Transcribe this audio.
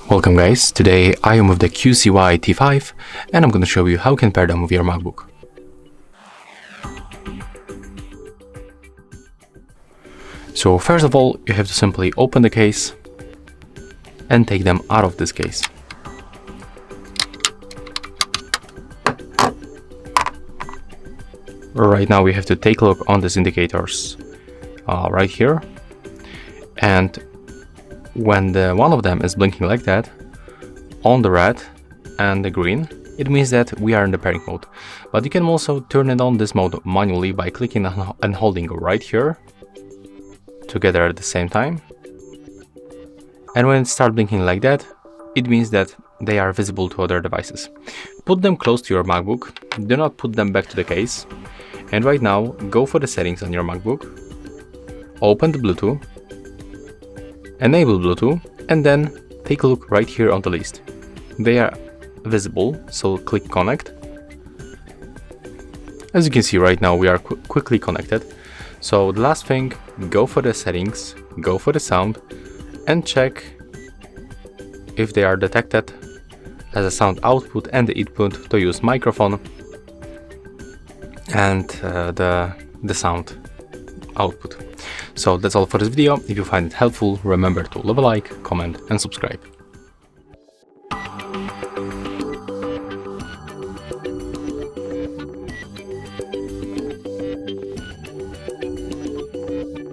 Welcome guys, today I am with the QCY T5 and I'm going to show you how you can pair them with your MacBook. So first of all, you have to simply open the case and take them out of this case. Right now we have to take a look on these indicators right here, and when one of them is blinking like that on the red and the green, it means that we are in the pairing mode. But you can also turn it on this mode manually by clicking and holding right here together at the same time. And when it starts blinking like that, it means that they are visible to other devices. Put them close to your MacBook, do not put them back to the case. And right now, go for the settings on your MacBook, open the Bluetooth, enable Bluetooth, and then take a look right here on the list. They are visible, so click Connect. As you can see right now, we are quickly connected. So the last thing, go for the settings, go for the sound, and check if they are detected as a sound output and the input to use microphone and the sound output. So that's all for this video. If you find it helpful, remember to leave a like, comment and subscribe.